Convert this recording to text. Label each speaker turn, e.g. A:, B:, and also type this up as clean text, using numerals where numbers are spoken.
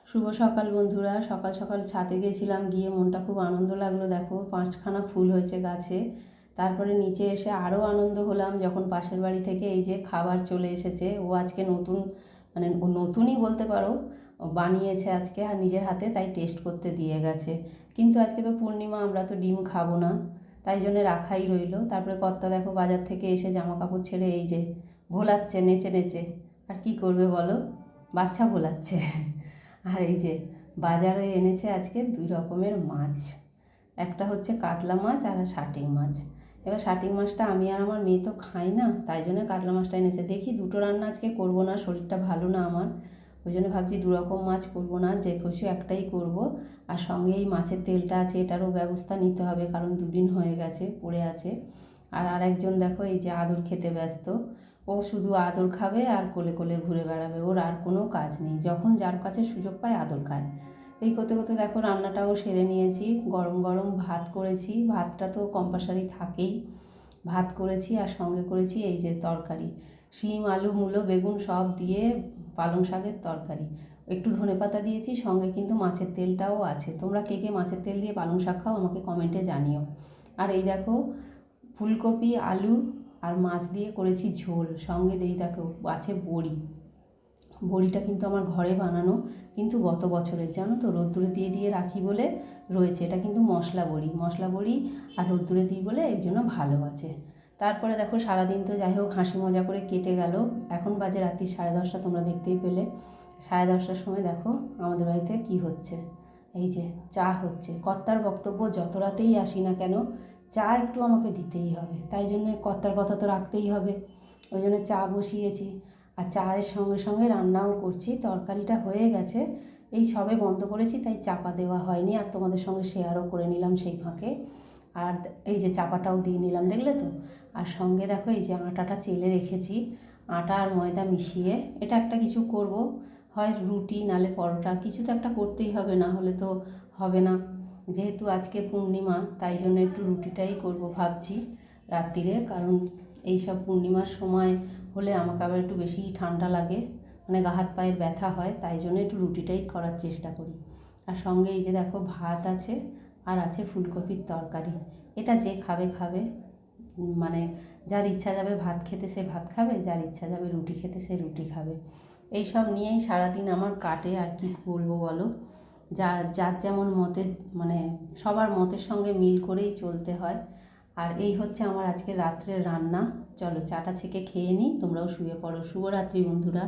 A: শুভ সকাল বন্ধুরা। সকাল সকাল ছাদে গেছিলাম, গিয়ে মনটা খুব আনন্দ লাগলো। দেখো 5খানা ফুল হয়েছে গাছে। তারপরে নিচে এসে আরও আনন্দ হলাম যখন পাশের বাড়ি থেকে এই যে খাবার চলে এসেছে। ও আজকে নতুন, মানে ও নতুনই বলতে পারো, বানিয়েছে আজকে আর নিজের হাতে, তাই টেস্ট করতে দিয়ে গেছে। কিন্তু আজকে তো পূর্ণিমা, আমরা তো ডিম খাবো না, তাই জন্য রাখাই রইলো। তারপরে কর্তা দেখো বাজার থেকে এসে জামা কাপড় ছেড়ে এই যে ভোলাচ্ছে নেচে নেচে। আর কি করবে বলো, বাচ্চা ভোলাচ্ছে। আর এই যে বাজারে এনেছে আজকে 2 রকমের মাছ, একটা হচ্ছে কাতলা মাছ আর শাটিং মাছ। এবার শাটিং মাছটা আমি আর আমার মেয়ে তো খাই না, তাই জন্য কাতলা মাছটা এনেছে। দেখি দুটো রান্না আজকে করব না, শরীরটা ভালো না আমার, ওই জন্য ভাবছি 2 রকম মাছ করব না, যে কিছু একটাই করব। আর সঙ্গে এই মাছের তেলটা আছে, এটারও ব্যবস্থা নিতে হবে, কারণ 2 দিন হয়ে গেছে পড়ে আছে। আর আরেকজন দেখো এই যে আদর খেতে ব্যস্ত, ও শুধু আদর খাবে আর কোলে কোলে ঘুরে বেড়াবে, ওর আর কোনো কাজ নেই, যখন যার কাছে সুযোগ পায় আদর খায়। এই করতে করতে দেখো রান্নাটাও সেরে নিয়েছি। গরম গরম ভাত করেছি, ভাতটা তো কম্পালসারি থাকেই। ভাত করেছি আর সঙ্গে করেছি এই যে তরকারি, শিম আলু মূলো বেগুন সব দিয়ে পালং শাকের তরকারি। একটু ধনেপাতা দিয়েছি, সঙ্গে কিন্তু মাছের তেলটাও আছে। তোমরা কে কে মাছের তেল দিয়ে পালং শাক খাও আমাকে কমেন্টে জানিও। আর এই দেখো ফুলকপি আলু আর মাছ দিয়ে করেছি ঝোল, সঙ্গে এই দেখো আছে বড়ি। বড়িটা কিন্তু আমার ঘরে বানানো, কিন্তু গত বছরের, জানো তো, রোদ্দুরে দিয়ে দিয়ে রাখি বলে রয়েছে। এটা কিন্তু মশলা বড়ি, মশলা বড়ি, আর রোদ্দুরে দিই বলে এই জন্য ভালো আছে। তারপরে দেখো সারাদিন তো যাই হোক হাসি মজা করে কেটে গেল। এখন বাজে রাত্রি 10:30, তোমরা দেখতেই পেলে। 10:30টার সময় দেখো আমাদের বাড়িতে কি হচ্ছে, এই যে চা হচ্ছে। কর্তার বক্তব্য, যত রাতেই আসি না কেন চা একটু আমাকে দিতেই হবে, তাই জন্য কর্তার কথা তো রাখতেই হবে, ওই জন্য চা বসিয়েছি। আর চায়ের সঙ্গে সঙ্গে রান্নাও করছি। তরকারিটা হয়ে গেছে, এই সবে বন্ধ করেছি, তাই চাপা দেওয়া হয়নি, আর তোমাদের সঙ্গে শেয়ারও করে নিলাম সেই ফাঁকে। আর এই যে চাপাটাও দিয়ে নিলাম, দেখলে তো। আর সঙ্গে দেখো এই যে আটাটা চেলে রেখেছি, আটা আর ময়দা মিশিয়ে এটা একটা কিছু করব, হয় রুটি নালে পরোটা, কিছু তো একটা করতেই হবে, না হলে তো হবে না। যেহেতু আজকে পূর্ণিমা, তাই জন্য একটু রুটিটাই করব ভাবছি রাত্রিরে, কারণ এই সব পূর্ণিমার সময় হলে আমাকে আবার একটু বেশি ঠান্ডা লাগে, মানে গা হাত পায়ের ব্যথা হয়, তাই জন্য একটু রুটিটাই করার চেষ্টা করি। আর সঙ্গে এই যে দেখো ভাত আছে, আর আছে ফুলকপির তরকারি। এটা যে খাবে খাবে, মানে যার ইচ্ছা যাবে ভাত খেতে সে ভাত খাবে, যার ইচ্ছা যাবে রুটি খেতে সে রুটি খাবে। এই সব নিয়েই সারাদিন আমার কাটে, আর কি বলবো বলো। যার যেমন মতের, মানে সবার মতের সঙ্গে মিল করেই চলতে হয়। আর এই হচ্ছে আমার আজকে রাত্রের রান্না। চলো চাটা ছেঁকে খেয়ে নিই, তোমরাও শুয়ে পড়ো। শুভরাত্রি বন্ধুরা।